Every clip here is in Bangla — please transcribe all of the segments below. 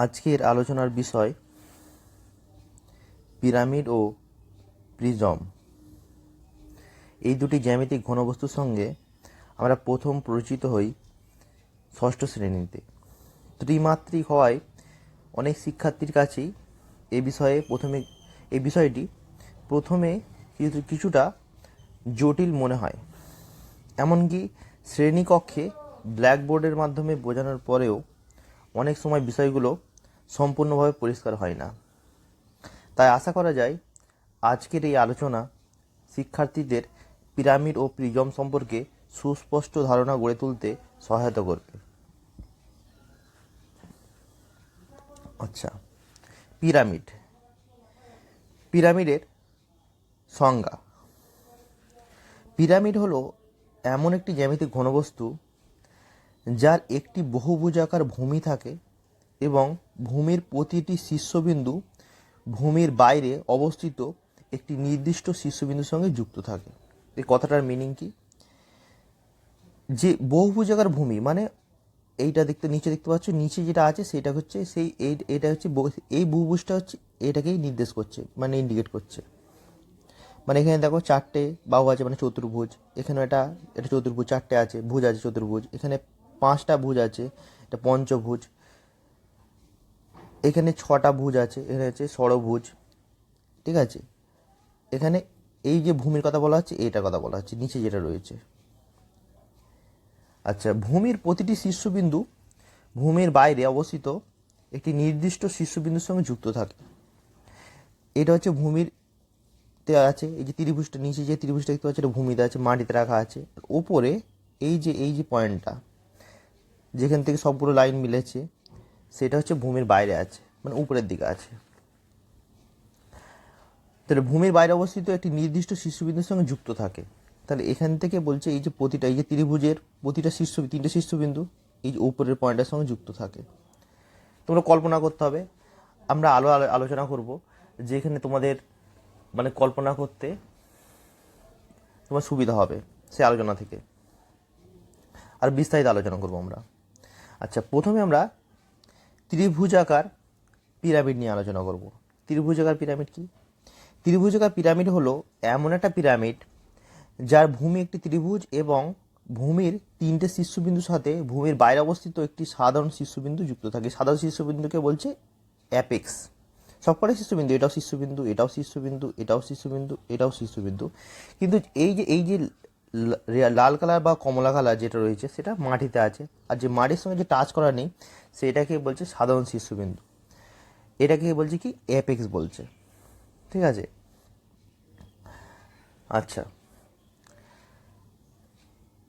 আজকের আলোচনার বিষয় পিরামিড ও প্রিজম। এই দুটি জ্যামিতিক ঘনবস্তুর সঙ্গে আমরা প্রথম পরিচিত হই ষষ্ঠ শ্রেণীতে। ত্রিমাত্রিক হওয়ায় অনেক শিক্ষার্থীর কাছেই এই বিষয়টি প্রথমে কিছুটা জটিল মনে হয়। এমনকি শ্রেণীকক্ষে ব্ল্যাকবোর্ডের মাধ্যমে বোঝানোর পরেও অনেক সময় বিষয়গুলো সম্পূর্ণভাবে পরিষ্কার হয় না। তাই আশা করা যায় আজকের এই আলোচনা শিক্ষার্থীদের পিরামিড ও প্রিজম সম্পর্কে সুস্পষ্ট ধারণা গড়ে তুলতে সহায়তা করবে। আচ্ছা, পিরামিডের সংজ্ঞা। পিরামিড হলো এমন একটি জ্যামিতিক ঘনবস্তু যার একটি বহুভুজাকার ভূমি থাকে এবং ভূমির প্রতিটি শীর্ষবিন্দু ভূমির বাইরে অবস্থিত একটি নির্দিষ্ট শীর্ষবিন্দুর সঙ্গে যুক্ত থাকে। এই কথাটার মিনিং কি? যে বহুভুজাকার ভূমি মানে এইটা নিচে দেখতে পাচ্ছ, নিচে যেটা আছে সেটা হচ্ছে এটা হচ্ছে এই বহুভুজটা হচ্ছে এটাকেই নির্দেশ করছে, মানে ইন্ডিকেট করছে। মানে এখানে দেখো চারটে বাহু আছে, মানে চতুর্ভুজ। এখানে এটা চতুর্ভুজ, চারটে আছে ভুজ আছে চতুর্ভুজ। এখানে পাঁচটা ভুজ আছে, এটা পঞ্চভুজ। এখানে ছটা ভুজ আছে, এখানে হচ্ছে ষড়ভুজ। ঠিক আছে, এখানে এই যে ভূমির কথা বলা হচ্ছে এইটার কথা বলা হচ্ছে, নিচে যেটা রয়েছে। আচ্ছা, ভূমির প্রতিটি শীর্ষবিন্দু ভূমির বাইরে অবস্থিত একটি নির্দিষ্ট শীর্ষবিন্দুর সঙ্গে যুক্ত থাকে। এটা হচ্ছে ভূমিতে আছে। এই যে ত্রিভুজটা, নিচে যে ত্রিভুজটা দেখতে পাচ্ছি এটা ভূমিতে আছে, মাটিতে রাখা আছে। ওপরে এই যে পয়েন্টটা যেখান থেকে সবগুলো লাইন মিলেছে সেটা হচ্ছে ভূমির বাইরে আছে, মানে উপরের দিকে আছে। তাহলে ভূমির বাইরে অবস্থিত একটি নির্দিষ্ট শীর্ষবিন্দুর সঙ্গে যুক্ত থাকে। তাহলে এখান থেকে বলছে এই যে ত্রিভুজের প্রতিটা তিনটে শীর্ষবিন্দু এই যে উপরের পয়েন্টের সঙ্গে যুক্ত থাকে। তোমরা কল্পনা করতে হবে, আমরা আলোচনা করব যে এখানে তোমাদের মানে কল্পনা করতে তোমার সুবিধা হবে সে আলোচনা থেকে। আর বিস্তারিত আলোচনা করব আমরা। আচ্ছা, প্রথমে আমরা ত্রিভুজাকার পিরামিড নিয়ে আলোচনা করব। ত্রিভুজাকার পিরামিড কি? ত্রিভুজাকার পিরামিড হলো এমন একটা পিরামিড যার ভূমি একটি ত্রিভুজ এবং ভূমির তিনটে শীর্ষবিন্দুর সাথে ভূমির বাইরে অবস্থিত একটি সাধারণ শীর্ষবিন্দু যুক্ত থাকে। সাধারণ শীর্ষবিন্দুকে বলছে অ্যাপেক্স। সবকটা শীর্ষবিন্দু, এটাও শীর্ষবিন্দু, এটাও শীর্ষবিন্দু, এটাও শীর্ষবিন্দু, এটাও শীর্ষবিন্দু। কিন্তু এই যে লাল কালার বা কমলা কালার যেটা রয়েছে সেটা মাটিতে আছে, আর যে মাটির সঙ্গে যে টাচ করা নেই সেটাকে বলছে সাধারণ শীর্ষবিন্দু। এটাকে বলছে কি? অ্যাপেক্স বলছে। ঠিক আছে। আচ্ছা,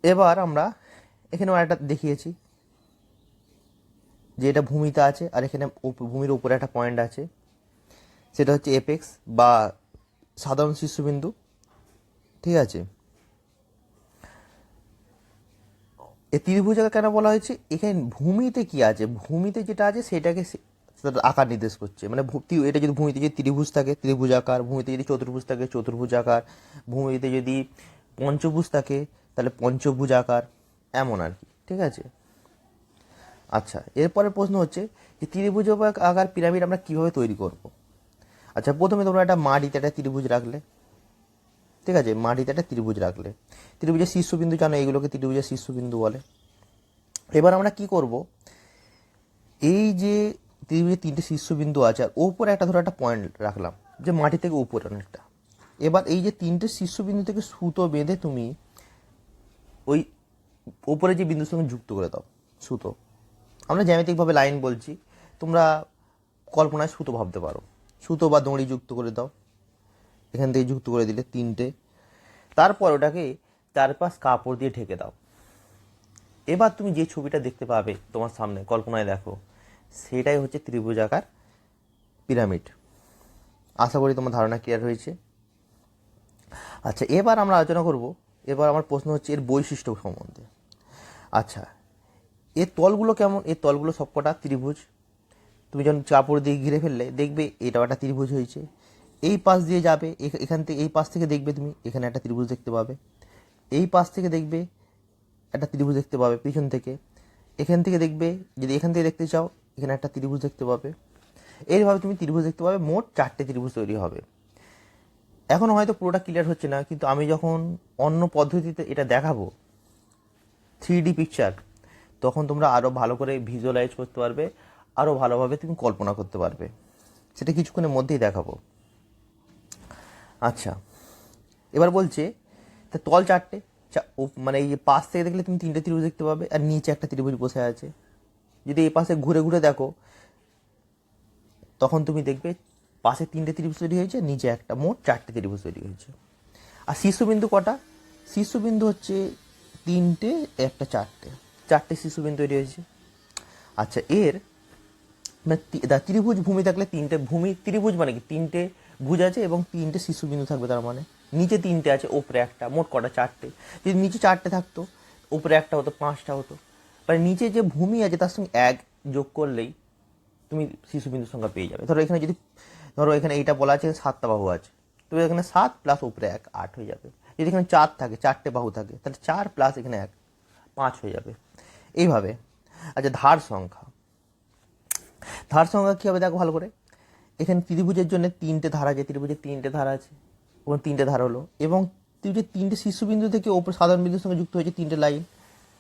এবার আমরা এখানেও একটা দেখিয়েছি যে এটা ভূমিতে আছে, আর এখানে ভূমির উপরে একটা পয়েন্ট আছে, সেটা হচ্ছে এপেক্স বা সাধারণ শীর্ষবিন্দু। ঠিক আছে, এই ত্রিভুজাকার কেন বলা হয়েছে? এখানে ভূমিতে কি আছে, ভূমিতে যেটা আছে সেটাকে আকার নির্দেশ করছে। মানে এটা যদি ভূমিতে যদি ত্রিভুজ থাকে ত্রিভুজাকার, ভূমিতে যদি চতুর্ভুজ থাকে চতুর্ভুজাকার, ভূমিতে যদি পঞ্চভুজ থাকে তাহলে পঞ্চভুজ আকার, এমন আর কি। ঠিক আছে। আচ্ছা, এরপরে প্রশ্ন হচ্ছে যে ত্রিভুজ আকার পিরামিড আমরা কিভাবে তৈরি করব। আচ্ছা, প্রথমে তোমরা একটা মাটিতে একটা ত্রিভুজ রাখলে। ঠিক আছে, মাটিতে একটা ত্রিভুজ রাখলে, ত্রিভুজের শীর্ষবিন্দু জানো, এইগুলোকে ত্রিভুজের শীর্ষবিন্দু বলে। এবার আমরা কি করব, এই যে ত্রিভুজের তিনটে শীর্ষবিন্দু আছে আর ওপরে একটা ধরো একটা পয়েন্ট রাখলাম যে মাটি থেকে উপরে অনেকটা। এবার এই যে তিনটে শীর্ষবিন্দু থেকে সুতো বেঁধে তুমি ওই ওপরে যে বিন্দুর সঙ্গে যুক্ত করে দাও। সুতো, আমরা জ্যামিতিকভাবে লাইন বলছি, তোমরা কল্পনায় সুতো ভাবতে পারো। সুতো বা দড়ি যুক্ত করে দাও, এখান থেকে যুক্ত করে দিলে তিনটে। তারপর ওটাকে চারপাশ কাপড় দিয়ে ঢেকে দাও। এবার তুমি যে ছবিটা দেখতে পাবে তোমার সামনে, কল্পনায় দেখো, সেটাই হচ্ছে ত্রিভুজাকার পিরামিড। আশা করি তোমার ধারণা ক্লিয়ার হয়েছে। আচ্ছা, এবার আমরা আলোচনা করব, এবার আমার প্রশ্ন হচ্ছে এর বৈশিষ্ট্য সম্বন্ধে। আচ্ছা, এর তলগুলো কেমন? এর তলগুলো সবকটা ত্রিভুজ। তুমি যখন কাপড় দিয়ে ঘিরে ফেললে দেখবে এটাও একটা ত্রিভুজ হয়েছে। এই পাশ দিয়ে যাবে, এখান থেকে এই পাশ থেকে দেখবে তুমি এখানে একটা ত্রিভুজ দেখতে পাবে। এই পাশ থেকে দেখবে একটা ত্রিভুজ দেখতে পাবে পিছন থেকে। এখান থেকে দেখবে, যদি এখান থেকে দেখতে চাও এখানে একটা ত্রিভুজ দেখতে পাবে। এইভাবে তুমি ত্রিভুজ দেখতে পাবে, মোট 4টে ত্রিভুজ তৈরি হবে। এখন হয়তো পুরোটা ক্লিয়ার হচ্ছে না, কিন্তু আমি যখন অন্য পদ্ধতিতে এটা দেখাবো 3D পিকচার, তখন তোমরা আরও ভালো করে ভিজুয়ালাইজ করতে পারবে, আরও ভালোভাবে তুমি কল্পনা করতে পারবে। সেটা কিছুক্ষণের মধ্যেই দেখাবো। আচ্ছা, এবার বলছে তা তল 4টে, মানে এই পাশ থেকে দেখলে তুমি 3টে ত্রিভুজ দেখতে পাবে, আর নিচে একটা ত্রিভুজ বসে আছে। যদি এই পাশে ঘুরে ঘুরে দেখো, তখন তুমি দেখবে পাশে 3টে ত্রিভুজ তৈরি হয়েছে, নিচে একটা, মোট 4টে ত্রিভুজ তৈরি হয়েছে। আর শীর্ষবিন্দু কটা? শীর্ষবিন্দু হচ্ছে 3টে, একটা 4টে শীর্ষবিন্দু তৈরি হয়েছে। আচ্ছা, এর মানে ত্রিভুজ ভূমি থাকলে 3টে ভূমি, ত্রিভুজ মানে কি 3টে ভুজ আছে এবং 3টে শীর্ষবিন্দু থাকবে, তার মানে নিচে 3টে আছে, ওপরে একটা, মোট কটা? 4টে। যদি নিচে 4টে থাকতো, ওপরে একটা হতো, 5টা হতো। মানে নিচে যে ভূমি আছে তার সঙ্গে 1 যোগ করলেই তুমি শীর্ষবিন্দুর সংখ্যা পেয়ে যাবে। ধরো এখানে যদি, ধরো এখানে এইটা বলা আছে 7টা বাহু আছে, তো এখানে 7 প্লাস উপরে 1, 8 হয়ে যাবে। যদি এখানে 4 থাকে, 4টে বাহু থাকে, তাহলে 4 প্লাস এখানে 1, 5 হয়ে যাবে। এইভাবে। আচ্ছা, ধার সংখ্যা কী হবে দেখো ভালো করে। এখানে ত্রিভুজের জন্য 3টে ধার আছে, ত্রিভুজের 3টে ধার আছে, এবং 3টে ধার হলো, এবং ত্রিভুজের 3টে শীর্ষবিন্দু থেকে ওপর সাধারণ বিন্দুর সঙ্গে যুক্ত হয়েছে 3টে লাইন।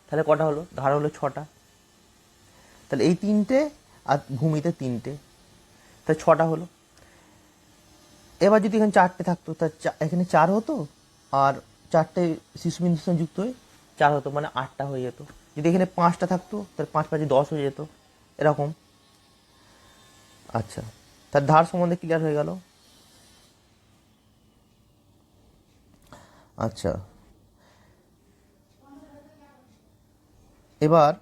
তাহলে কটা হলো? ধার হলো 6টা। তাহলে এই 3টে আর ভূমিতে 3টে, তাহলে 6টা হলো। এবার যদি এখানে 4টে থাকতো, তা এখানে 4 হতো, আর 4টে শীর্ষবিন্দুর সঙ্গে যুক্ত হয়ে 4 হতো, মানে 8টা হয়ে যেত। যদি এখানে 5টা থাকতো, তাহলে 5 5 10 হয়ে যেত, এরকম। আচ্ছা, তার ধার সম্বন্ধে ক্লিয়ার হয়ে গেল। আচ্ছা, এবার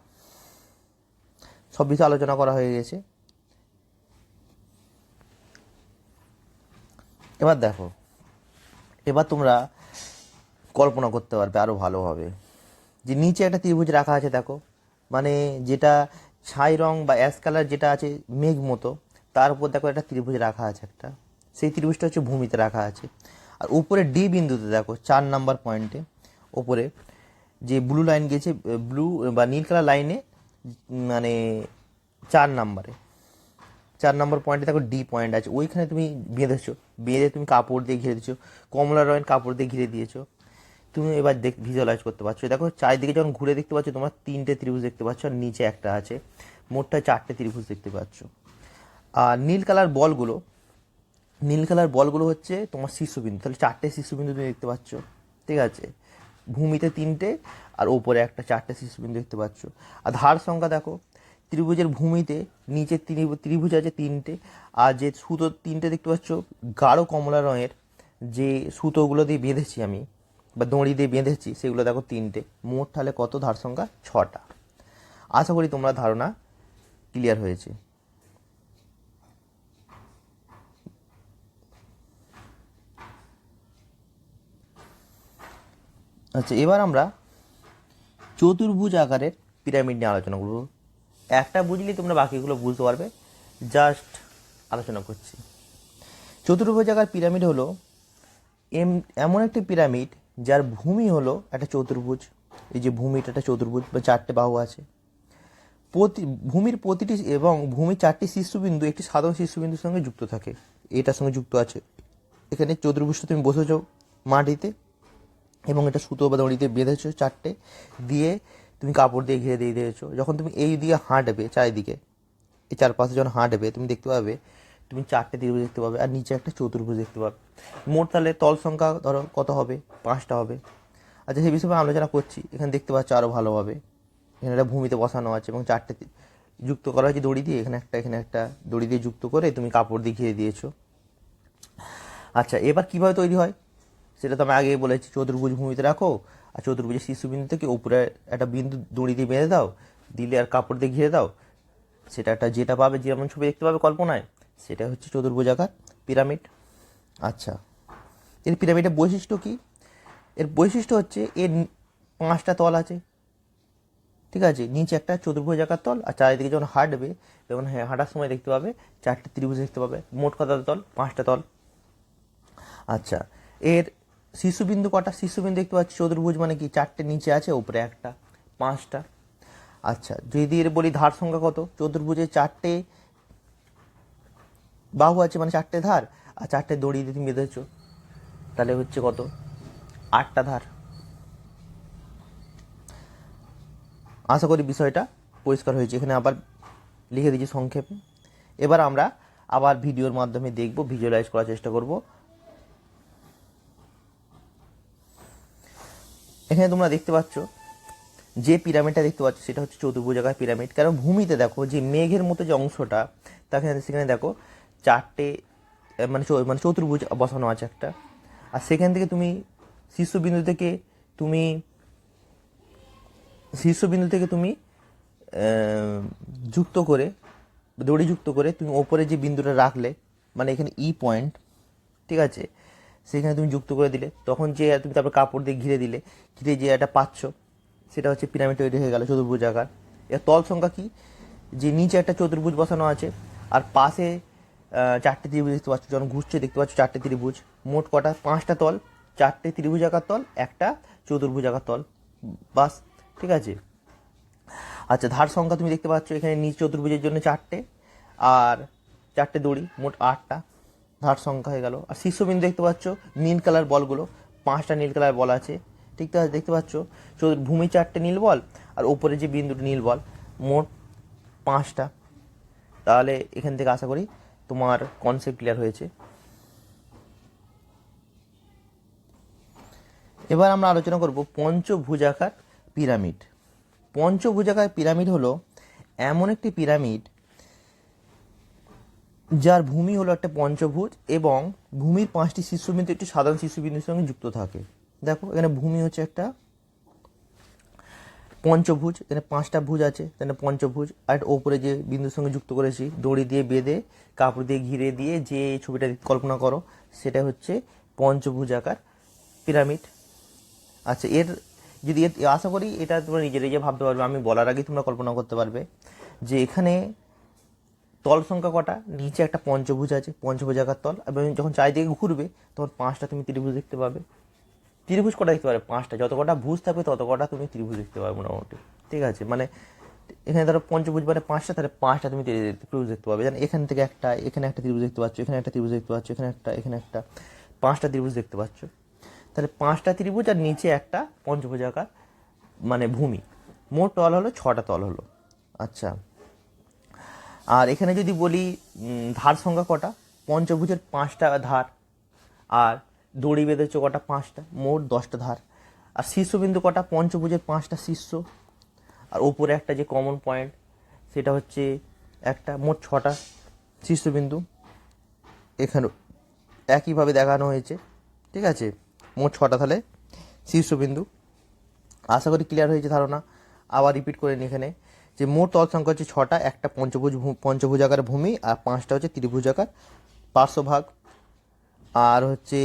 সব বিষয়ে আলোচনা করা হয়ে গেছে। এবার দেখো, এবার তোমরা কল্পনা করতে পারবে আরও ভালোভাবে যে নিচে একটা ত্রিভুজ রাখা আছে, দেখো, মানে যেটা ছাই রং বা অ্যাশ কালার যেটা আছে মেঘ মতো, তার উপর দেখো একটা ত্রিভুজ রাখা আছে একটা, সেই ত্রিভুজটা হচ্ছে ভূমিতে রাখা আছে। আর উপরে ডি বিন্দুতে দেখো 4 নাম্বার পয়েন্টে ওপরে যে ব্লু লাইন গেছে, ব্লু বা নীল কালার লাইনে, মানে 4 নম্বর পয়েন্টে দেখো ডি পয়েন্ট আছে, ওইখানে তুমি বেঁধেছো, বেঁধে তুমি কাপড় দিয়ে ঘিরে দিয়েছো, কমলা রঙের কাপড় দিয়ে ঘিরে দিয়েছো। তুমি এবার ভিজুয়ালাইজ করতে পারছো, দেখো চারিদিকে যখন ঘুরে দেখতে পাচ্ছ, তোমার 3টে ত্রিভুজ দেখতে পাচ্ছ, আর নিচে একটা আছে, মোটটা 4টে ত্রিভুজ দেখতে পাচ্ছ। আর নীল কালার বলগুলো হচ্ছে তোমার শীর্ষবিন্দু, তাহলে 4টে শীর্ষবিন্দু তুমি দেখতে পাচ্ছ, ঠিক আছে। ভূমিতে 3টে, আর ওপরে একটা, 4টে শীর্ষবিন্দু দেখতে পাচ্ছ। আর ধার সংখ্যা দেখো, ত্রিভুজের ভূমিতে নিচে ত্রিভুজ আছে 3টে, আর যে সুতো 3টে দেখতে পাচ্ছ গাঢ় কমলা রঙের, যে সুতোগুলো দিয়ে বেঁধেছি আমি বা দড়ি দিয়ে বেঁধেছি, সেগুলো দেখো 3টে। মোট তাহলে কত? ধার সংখ্যা 6টা। আশা করি তোমরা ধারণা ক্লিয়ার হয়েছে। আচ্ছা, এবার আমরা চতুর্ভুজ আকারের পিরামিড নিয়ে আলোচনা করব। একটা বুঝলেই তোমরা বাকিগুলো বুঝতে পারবে, জাস্ট আলোচনা করছি। চতুর্ভুজ আকার পিরামিড হলো এমন একটি পিরামিড যার ভূমি হলো একটা চতুর্ভুজ। এই যে ভূমিটা একটা চতুর্ভুজ বা 4টে বাহু আছে, ভূমির প্রতিটি এবং ভূমির 4টি শীর্ষবিন্দু একটি সাধারণ শীর্ষবিন্দুর সঙ্গে যুক্ত থাকে, এটার সঙ্গে যুক্ত আছে। এখানে চতুর্ভুজটা তুমি বসেছ মাটিতে, এবং এটা সুতো বা দড়িতে বেঁধেছো 4টে, দিয়ে তুমি কাপড় দিয়ে ঘিরে দিয়ে দিয়েছো। যখন তুমি এই দিকে হাঁটবে, চারিদিকে এই চারপাশে যখন হাঁটবে, তুমি দেখতে পাবে তুমি 4টে ত্রিভুজ দেখতে পাবে, আর নিচে একটা চতুর্ভুজ দেখতে পাবে। মোট তাহলে তল সংখ্যা ধরো কত হবে? 5টা হবে। আচ্ছা, সেই বিষয়ে আলোচনা করছি। এখানে দেখতে পাচ্ছ আরও ভালোভাবে, এখানে একটা ভূমিতে বসানো আছে এবং 4টে যুক্ত করা হয়েছে দড়ি দিয়ে, এখানে একটা দড়ি দিয়ে যুক্ত করে তুমি কাপড় দিয়ে ঘিরে দিয়েছো। আচ্ছা, এবার কীভাবে তৈরি হয় সেটা তো আমি আগেই বলেছি, চতুর্ভুজ ভূমিতে রাখো, আর চতুর্ভুজের শীর্ষবিন্দু থেকে উপরে একটা বিন্দু দড়ি দিয়ে বেঁধে দাও, দিলে আর কাপড় দিয়ে ঘিরে দাও, সেটা একটা যেটা পাবে, যেমন ছবি দেখতে পাবে কল্পনায়, সেটা হচ্ছে চতুর্ভুজাকার পিরামিড। আচ্ছা, এর পিরামিডের বৈশিষ্ট্য কি? এর বৈশিষ্ট্য হচ্ছে এর 5টা তল আছে, ঠিক আছে। নিচে একটা চতুর্ভুজাকার তল, আর চারিদিকে যখন হাঁটবে, তখন হাঁটার সময় দেখতে পাবে 4টে ত্রিভুজ দেখতে পাবে। মোট কত তল? 5টা তল। আচ্ছা, এর শীর্ষবিন্দু কটা? শীর্ষবিন্দু দেখতে পাচ্ছি চতুর্ভুজ মানে কি 4টে নিচে আছে, উপরে একটা, 5টা। আচ্ছা, যদি এর বলি ধার সংখ্যা কত, চতুর্ভুজের 4টে বাহু আছে মানে 4টে ধার, আর 4টে দড়ি দিয়ে তুমি বেঁধেছো, তাহলে হচ্ছে কত, 8টা ধার। আশা করি বিষয়টা পরিষ্কার হয়েছে, এখানে আবার লিখে দিয়েছি সংক্ষেপে। এবার আমরা আবার ভিডিওর মাধ্যমে দেখব, ভিজুয়ালাইজ করার চেষ্টা করব। এখানে তোমরা দেখতে পাচ্ছ যে পিরামিডটা দেখতে পাচ্ছ সেটা হচ্ছে চতুর্ভুজাকার পিরামিড। কারণ ভূমিতে দেখো যে মেঘের মতো যে অংশটা, তাকে সেখানে দেখো 4টে মানে চতুর্ভুজ বসানো আছে একটা, আর সেখান থেকে তুমি শীর্ষবিন্দু থেকে তুমি যুক্ত করে, দড়ি যুক্ত করে তুমি ওপরে যে বিন্দুটা রাখলে, মানে এখানে ই পয়েন্ট, ঠিক আছে, সেখানে তুমি যুক্ত করে দিলে, তখন যে তুমি তারপর কাপড় দিয়ে ঘিরে দিলে, ঘিরে যে একটা পাচ্ছ সেটা হচ্ছে পিরামিড তৈরি হয়ে গেল চতুর্ভুজ আকার। এর তল সংখ্যা কি, যে নিচে একটা চতুর্ভুজ বসানো আছে আর পাশে 4টে ত্রিভুজ দেখতে পাচ্ছ, যখন ঘুরছে দেখতে পাচ্ছ 4টে ত্রিভুজ। মোট কটা, 5টা তল, 4টে ত্রিভুজ আকার তল, একটা চতুর্ভুজ আকার তল, বাস, ঠিক আছে। আচ্ছা, ধার সংখ্যা তুমি দেখতে পাচ্ছ এখানে নিচ চতুর্ভুজের জন্য 4টে, আর 4টে দড়ি, মোট 8টা ধার সংখ্যা হয়ে গেল। আর শীর্ষবিন্দু দেখতে পাচ্ছ নীল কালার বলগুলো, 5টা নীল কালার বল আছে, ঠিক আছে, দেখতে পাচ্ছ ভূমি 4টে নীল বল, আর ওপরে যে বিন্দুটা নীল বল, মোট 5টা। তাহলে এখান থেকে আশা করি তোমার কনসেপ্ট ক্লিয়ার হয়েছে। এবার আমরা আলোচনা করব পঞ্চভুজাকার পিরামিড। পঞ্চভুজাকার পিরামিড হলো এমন একটি পিরামিড যার ভূমি হলো একটা পঞ্চভুজ এবং ভূমির 5টি শীর্ষবিন্দু একটি সাধারণ শীর্ষবিন্দুর সঙ্গে যুক্ত থাকে। দেখো এখানে ভূমি হচ্ছে একটা পঞ্চভুজ, এখানে 5টা ভুজ আছে, এখানে পঞ্চভুজ, আর ওপরে যে বিন্দুর সঙ্গে যুক্ত করেছি দড়ি দিয়ে বেঁধে কাপড় দিয়ে ঘিরে দিয়ে যে ছবিটা কল্পনা করো, সেটা হচ্ছে পঞ্চভুজাকার পিরামিড। আচ্ছা, যদি আশা করি এটা তোমরা নিজে ভাবতে পারবে, আমি বলার আগেই তোমরা কল্পনা করতে পারবে যে এখানে তল সংখ্যা কটা, নিচে একটা পঞ্চভুজ আছে, পঞ্চভুজাকার তল, এবং যখন চারিদিকে ঘুরবে তখন 5টা তুমি ত্রিভুজ দেখতে পাবে। ত্রিভুজ কটা দেখতে পাবে, 5টা, যত কটা ভুজ থাকবে তত কটা তুমি ত্রিভুজ দেখতে পাবে মোটামুটি, ঠিক আছে। মানে এখানে ধরো পঞ্চভুজ মানে 5টা, তাহলে 5টা তুমি ত্রিভুজ দেখতে পাবে। যেন এখান থেকে একটা, এখানে একটা ত্রিভুজ দেখতে পাচ্ছ, এখানে একটা ত্রিভুজ দেখতে পাচ্ছ, এখানে একটা 5টা ত্রিভুজ দেখতে পাচ্ছ। তাহলে 5টা ত্রিভুজ আর নিচে একটা পঞ্চভুজাকার মানে ভূমি, মোট তল হলো 6টা তল হলো। আচ্ছা, আর এখানে যদি বলি ধার সংখ্যা কটা, পঞ্চভুজের 5টা ধার, আর দড়ি বেঁধেছ কটা, 5টা, মোট 10টা ধার। আর শীর্ষবিন্দু কটা, পঞ্চভুজের 5টা শীর্ষ, আর ওপরে একটা যে কমন পয়েন্ট সেটা হচ্ছে একটা, মোট 6টা শীর্ষবিন্দু এখানে একইভাবে দেখানো হয়েছে, ঠিক আছে, মোট 6টা তাহলে শীর্ষবিন্দু। আশা করি ক্লিয়ার হয়েছে ধারণা। আবার রিপিট করে নিই এখানে যে মোট তল সংখ্যা হচ্ছে 6টা, একটা পঞ্চভুজাকার ভূমি, আর 5টা হচ্ছে ত্রিভুজাকার পার্শ্বভাগ, আর হচ্ছে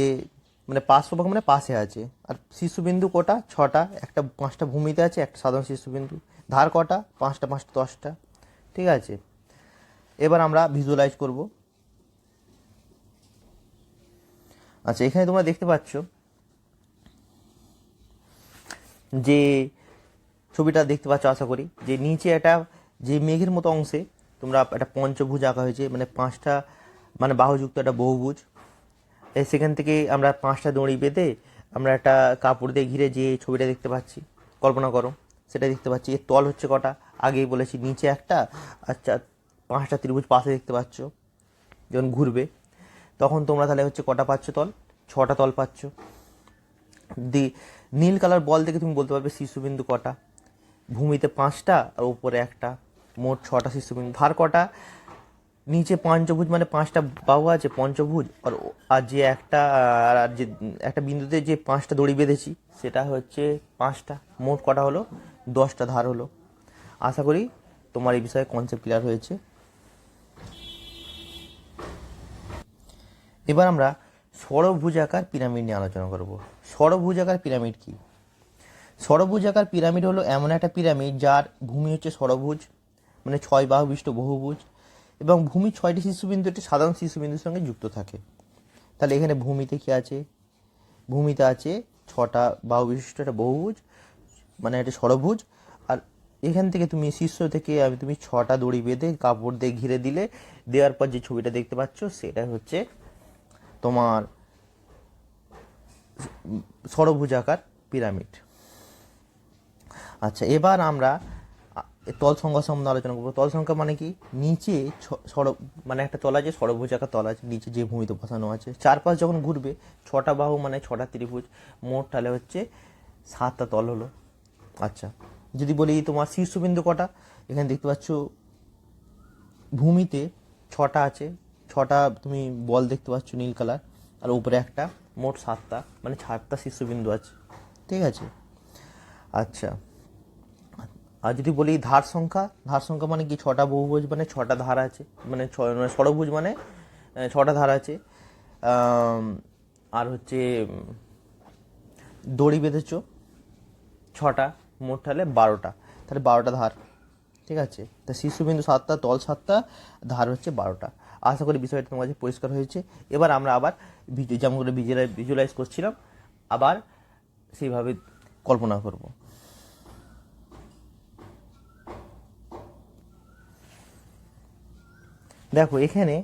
মানে পার্শ্বভাগ মানে পাশে আছে। আর শীর্ষবিন্দু কটা, 6টা, একটা 5টা ভূমিতে আছে, একটা সাধারণ শীর্ষবিন্দু। ধার কটা, 5টা 5টা 10টা, ঠিক আছে। এবার আমরা ভিজুয়ালাইজ করব। আচ্ছা, এখানে তোমরা দেখতে পাচ্ছ যে ছবিটা দেখতে পাচ্ছ আশা করি, যে নিচে একটা যে মেঘের মতো অংশে তোমরা একটা পঞ্চভুজ আঁকা হয়েছে, মানে 5টা মানে বাহুযুক্ত একটা বহুভুজ। সেখান থেকে আমরা 5টা দড়ি বেঁধে আমরা একটা কাপড় দিয়ে ঘিরে যে ছবিটা দেখতে পাচ্ছি, কল্পনা করো, সেটা দেখতে পাচ্ছি। এর তল হচ্ছে কটা, আগেই বলেছি নিচে একটা, আচ্ছা 5টা ত্রিভুজ পাশে দেখতে পাচ্ছ। যখন ঘুরবে তখন তোমরা তাহলে হচ্ছে কটা পাচ্ছ তল, 6টা তল পাচ্ছ। নীল কালার বল থেকে তুমি বলতে পারবে শীর্ষবিন্দু কটা, ভূমিতে 5টা আর উপরে একটা, মোট 6টা শীর্ষবিন্দু। ধার কটা, নিচে পঞ্চভুজ মানে 5টা বাহু আছে পঞ্চভুজ, আর যে একটা, আর যে একটা বিন্দুতে যে 5টা দড়ি বেঁধেছি সেটা হচ্ছে 5টা, মোট কটা হলো 10টা ধার হলো। আশা করি তোমার এই বিষয়ে কনসেপ্ট ক্লিয়ার হয়েছে। এবার আমরা ষড়ভুজাকার পিরামিড নিয়ে আলোচনা করব। ষড়ভুজাকার পিরামিড কি? ষড়ভুজাকার পিরামিড হলো এমন একটা পিরামিড যার ভূমি হচ্ছে ষড়ভুজ মানে 6 বাহু বিশিষ্ট বহুভুজ, এবং ভূমি 6টি শীর্ষবিন্দু একটি সাধারণ শীর্ষবিন্দুর সঙ্গে যুক্ত থাকে। তাহলে এখানে ভূমিতে কি আছে, ভূমিতে আছে 6টা বাহু বিশিষ্ট একটা বহুভুজ মানে একটা ষড়ভুজ, আর এখান থেকে তুমি শীর্ষ থেকে তুমি 6টা দড়ি বেঁধে কাপড় দিয়ে ঘিরে দিলে, দেওয়ার পর যে ছবিটা দেখতে পাচ্ছ সেটা হচ্ছে তোমার ষড়ভুজাকার পিরামিড। আচ্ছা, এবার আমরা তল সংখ্যা সম্বন্ধে আলোচনা করবো। তল সংখ্যা মানে কি, নিচে মানে একটা তল আছে, ষড়ভুজাকার তল আছে নিচে যে ভূমিতে বসানো আছে, চারপাশ যখন ঘুরবে 6টা বাহু মানে 6টা ত্রিভুজ, মোট তাহলে হচ্ছে 7টা তল হলো। আচ্ছা, যদি বলি তোমার শীর্ষবিন্দু কটা, এখানে দেখতে পাচ্ছ ভূমিতে 6টা আছে, 6টা তুমি বল দেখতে পাচ্ছ নীল কালার, আর উপরে একটা, মোট 7টা, মানে 7টা শীর্ষবিন্দু আছে। ঠিক আছে। আচ্ছা, আর যদি বলি ধার সংখ্যা, ধার সংখ্যা মানে কি, 6টা বহুভুজ মানে 6টা ধার আছে, মানে ষড়ভুজ মানে 6টা ধার আছে। আর হচ্ছে দড়ি বেঁধেছ 6টা, মোট তাহলে 12টা, তাহলে 12টা ধার। ঠিক আছে, তা শীর্ষবিন্দু 7টা, তল 7টা, ধার হচ্ছে 12টা। আশা করি বিষয়টা তোমার কাছে পরিষ্কার হয়েছে। এবার আমরা আবার যেমন করে ভিজুয়ালাইজ করছিলাম, আবার সেইভাবে কল্পনা করব। দেখো এখানে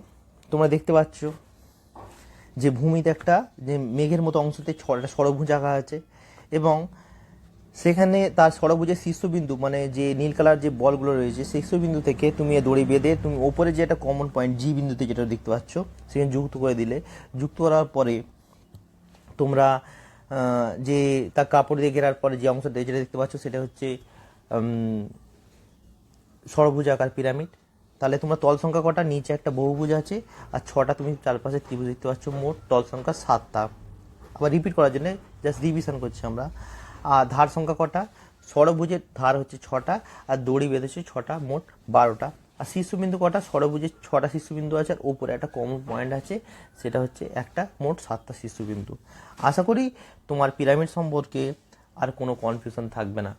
তোমরা দেখতে পাচ্ছ যে ভূমিতে একটা যে মেঘের মতো অংশতে 6টা ষড়ভুজ আঁকা আছে, এবং সেখানে তার ষড়ভুজের শীর্ষবিন্দু মানে যে নীল কালার যে বলগুলো রয়েছে, শীর্ষবিন্দু থেকে তুমি দড়ি বেঁধে তুমি ওপরে যে একটা কমন পয়েন্ট জি বিন্দুতে যেটা দেখতে পাচ্ছ সেখানে যুক্ত করে দিলে। যুক্ত করার পরে তোমরা যে তার কাপড় দিয়ে ঘেরার পরে যে অংশটা যেটা দেখতে পাচ্ছ সেটা হচ্ছে ষড়ভুজ আকার পিরামিড। তাহলে তোমরা তল সংখ্যা কটা, নিচে একটা বহুভুজ আছে আর 6টা তুমি চারপাশে ত্রিভুজ দেখতে পাচ্ছ, মোট তল সংখ্যা 7টা। আবার রিপিট করার জন্য জাস্ট রিভিশন করছি আমরা। আর ধার সংখ্যা কটা, ষড়ভুজের ধার হচ্ছে 6টা, আর দড়ি বেঁধেছে 6টা, মোট 12টা। আর শীর্ষবিন্দু কটা, ষড়ভুজের 6টা শীর্ষবিন্দু আছে, আর ওপরে একটা কমন পয়েন্ট আছে সেটা হচ্ছে একটা, মোট 7টা শীর্ষবিন্দু। আশা করি তোমার পিরামিড সম্পর্কে আর কোনো কনফিউশন থাকবে না।